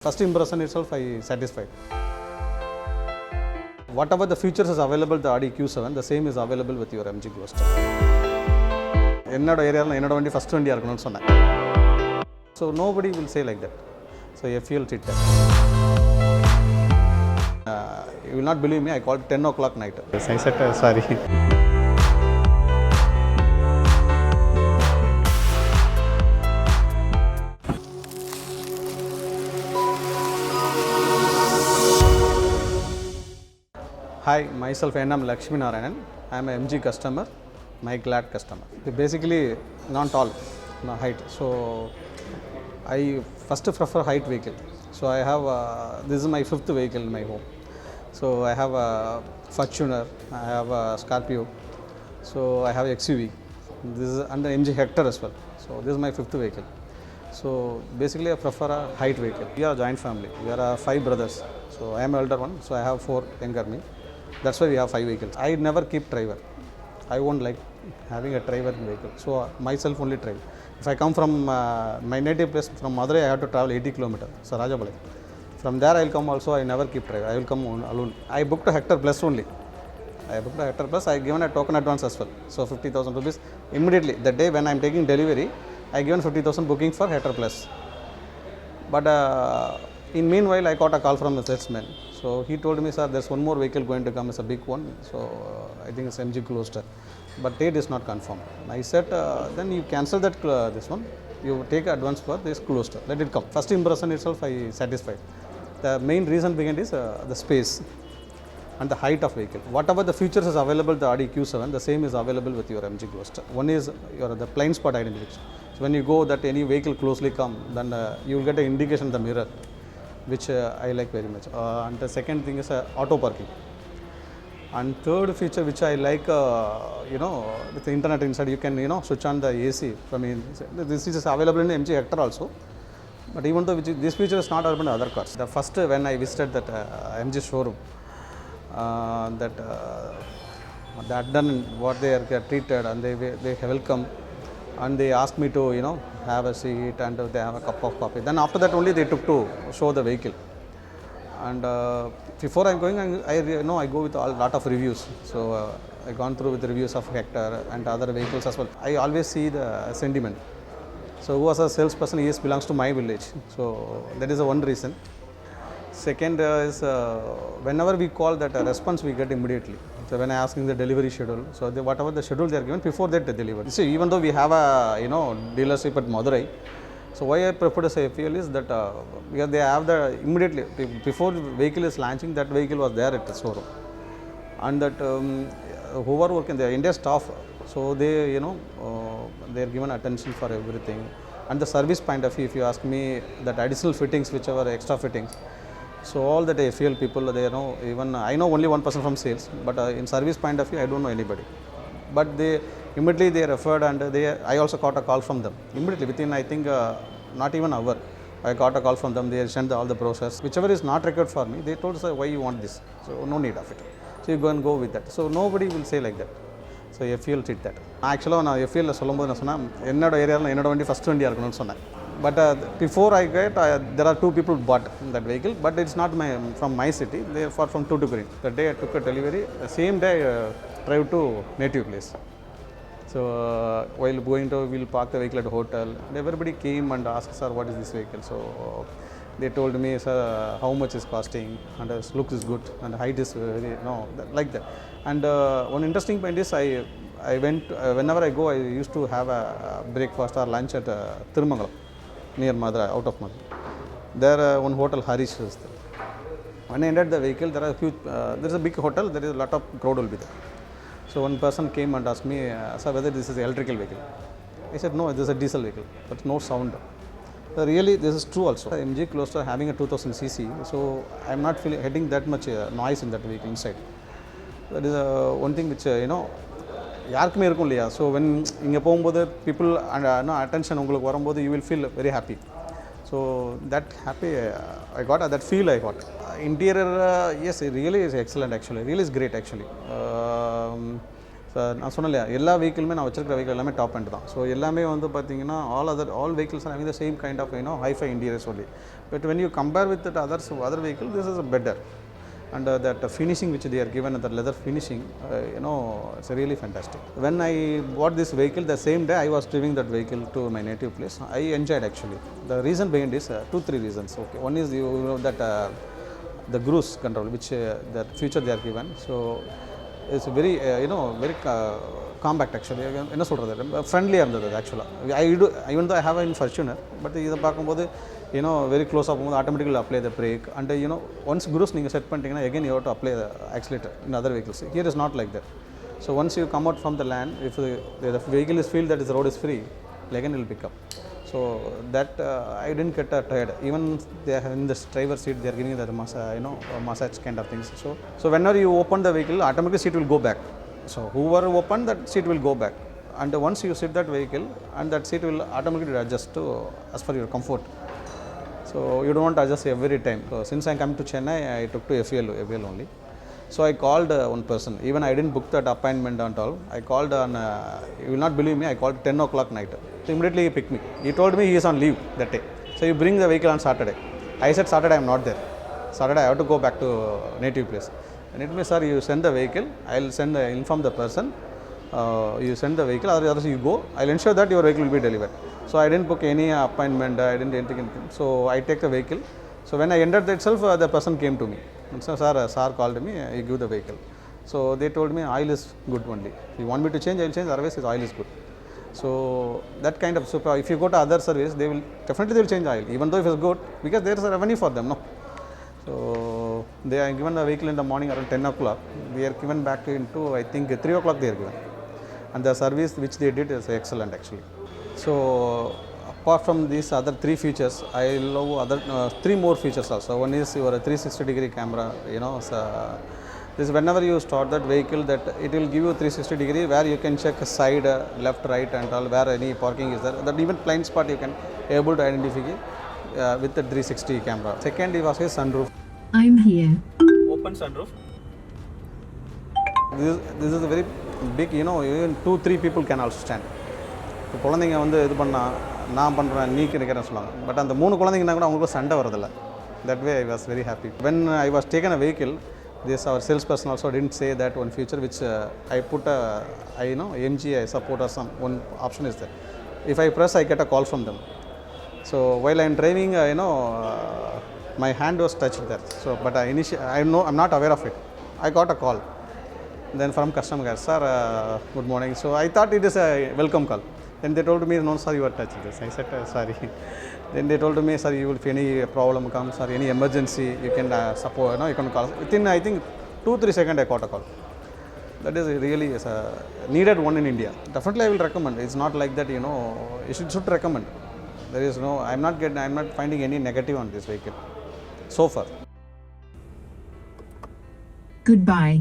First impression itself, I satisfied. Whatever the features is available with the Audi Q7, the same is available with your MG Gloster. என்னோட ஏரியாவில் என்னோட வண்டி first வண்டியாக இருக்கணும்னு சொன்னேன். So nobody will say like that. So a fuel treated. You will not believe me, I called 10 o'clock night. Yes, I said sorry. Hi, myself N.M. Lakshmi Narayanan. I am a MG customer, my glad customer. Basically, not tall, no height. So, I first prefer height vehicle. So, I have, this is my fifth vehicle in my home. So, I have a Fortuner, I have a Scorpio, so I have XUV. This is under MG Hector as well. So, this is my fifth vehicle. So, basically, I prefer a height vehicle. We are a joint family. We are 5 brothers. So, I am elder one, so I have 4 younger me. That's why we have 5 vehicles. I never keep driver. I won't like having a driver in vehicle. So myself only drive. If I come from my native place from Madurai, I have to travel 80 kilometers. So Rajabalai. From there I will come also. I never keep driver. I will come alone. I booked a Hector Plus only. I booked a Hector Plus. I given a token advance as well. So 50,000 rupees immediately. The day when I am taking delivery, I given 50,000 booking for Hector Plus. But in meanwhile, I got a call from the salesman. So he told me, sir, there's one more vehicle going to come. It's a big one. So I think it's MG Gloster. But date is not confirmed. I said, then you cancel that this one. You take advance for this Gloster. Let it come. First impression itself, I satisfied. The main reason behind is the space and the height of vehicle. Whatever the features is available with the Audi Q7, the same is available with your MG Gloster. One is the blind spot identification. So when you go that any vehicle closely come, then you will get an indication in the mirror, which I like very much. And the second thing is auto parking. And third feature which I like, with the internet inside, you can switch on the AC. This is available in MG Hector also. But even though this feature is not available in other cars. The first when I visited that MG showroom, that done what they are treated and they welcome. And they asked me to have a seat and they have a cup of coffee. Then after that only they took to show the vehicle. And before I'm going, I go with a lot of reviews. So I gone through with reviews of Hector and other vehicles as well. I always see the sentiment. So who was a salesperson, he belongs to my village. So that is the one reason. Second is whenever we call that response we get immediately. So when I asking the delivery schedule, so whatever the schedule they are given, before that they deliver. See, even though we have a dealership at Madurai, so why I prefer to say FEL is that because they have the immediately before the vehicle is launching, that vehicle was there at the showroom, and that whoever working the India staff, so they they are given attention for everything, and the service point of view. If you ask me, that additional fittings, whichever extra fittings. So all the FEL people, they know, even I know only one person from sales, but in service point of view, I don't know anybody. But they immediately they referred, and I also got a call from them. Immediately within, I think, not even an hour, I got a call from them. They sent all the process. Whichever is not required for me, they told us why you want this. So no need of it. So you go and go with that. So nobody will say like that. So FEL treat that. Actually, நான் FEL சொல்லும்போது நான் சொன்னேன், என்னோட ஏரியாவில் என்னோட வண்டி first வண்டியாக இருக்கணும்னு சொன்னேன். But before I get, there are 2 people bought that vehicle, but it's not from my city. They are from Tuticorin. The day I took a delivery, the same day I drive to native place. So while going to, we'll park the vehicle at a hotel. And everybody came and asked, sir, what is this vehicle? So they told me, sir, how much is costing, and the looks is good, and the height is very, like that. And one interesting point is I went, whenever I go, I used to have a breakfast or lunch at Thirumangalam, near Madurai, out of Madurai. There one hotel, Harish is there. When I entered the vehicle, there are huge, there is a big hotel, there is a lot of crowd will be there. So one person came and asked me, sir, whether this is an electrical vehicle. I said, no, this is a diesel vehicle, but no sound. So really, this is true also. MG Gloster having a 2000 cc, so I am not getting that much noise in that vehicle inside. That is one thing which, யாருக்குமே இருக்கும் இல்லையா. So when இங்கே போகும்போது people attention உங்களுக்கு வரும்போது you will feel very happy. So that happy I got, that feel I got. Interior is really is excellent actually, really is great actually. நான் சொன்னேன் இல்லையா, எல்லா வெஹிக்கிளுமே நான் வச்சிருக்கிற வெஹிக்கிள் எல்லாமே டாப் எண்ட் தான். ஸோ எல்லாமே வந்து பார்த்தீங்கன்னா all vehicles are having the same kind of hi-fi interiors only. But when you compare with that other vehicle, this is better. And that finishing which they are given, the leather finishing, it's really fantastic. When I bought this vehicle, the same day I was driving that vehicle to my native place. I enjoyed actually. The reason behind is 2-3 reasons. Okay, one is that the cruise control, which that feature they are given. So it's very very compact actually என்ன சொல்கிறது ஃப்ரெண்ட்லியாக இருந்தது ஆக்சுவலாக even though I have in Fortuner, but இதை பார்க்கும்போது very க்ளோஸாக போகும்போது automatically apply the brake and once cruise நீங்கள் செட் பண்ணிட்டீங்கன்னா again you have to apply the accelerator in other vehicles. Here is not like that. So once you come out from the land, if the vehicle is feel that the road is free, again it will pick up. So that I didn't get tired. Even they are in the driver seat, they are giving the massage kind of things. So whenever you open the vehicle, automatically seat will go back. So whoever open that seat will go back, and once you sit that vehicle, and that seat will automatically adjust to as per your comfort. So you don't want to adjust every time. So since I come to Chennai, I took to FEL only. So I called one person. Even I didn't book that appointment and all. I called on, you will not believe me, I called 10 o'clock night. So immediately he picked me. He told me he is on leave that day. So you bring the vehicle on Saturday. I said Saturday I am not there. Saturday I have to go back to native place. And it means, sir, you send the vehicle, I will inform the person, you send the vehicle, otherwise you go, I will ensure that your vehicle will be delivered. So I didn't book any appointment, I didn't anything. So I take the vehicle. So when I entered itself, the person came to me. And so, sir called me, I give the vehicle. So they told me oil is good only. If you want me to change, I will change, otherwise his oil is good. So that kind of super, if you go to other service, they will definitely change oil, even though if it's good, because there is a revenue for them, no? So they are given the vehicle in the morning around 10 o'clock. They are given back into, I think, 3 o'clock they are given. And the service which they did is excellent actually. So apart from these other 3 features, I love other 3 more features also. One is your 360-degree camera. This whenever you start that vehicle, that it will give you 360-degree where you can check side, left, right, and all where any parking is there. That even blind spot you can able to identify with the 360 camera. Second was a sunroof. I'm here. Open sunroof. This is a very big, even 2-3 people can also stand. இப்போ குழந்தைங்க வந்து இது பண்ணால் நான் பண்ணுறேன் நீ நினைக்கிறேன்னு சொல்லுவாங்க. But அந்த 3 குழந்தைங்கன்னா கூட அவங்களுக்கு சண்டை வரதில்லை. That way I was very happy. When I was taken a vehicle, our salesperson also didn't say that one feature which I put MGI support or some one option is there. If I press, I get a call from them. So while I am driving, my hand was touched there. So but I'm not aware of it. I got a call. Then from customer care, sir, good morning. So I thought it is a welcome call. Then they told me, no sir, you are touched this. I said, sorry. Then they told me, sir, you will, if any problem comes or any emergency, you can support, you can call. Within, I think, 2-3 seconds, I got a call. That is really a needed one in India. Definitely, I will recommend. It's not like that, you should recommend. There is no, I'm not finding any negative on this vehicle so far. Goodbye.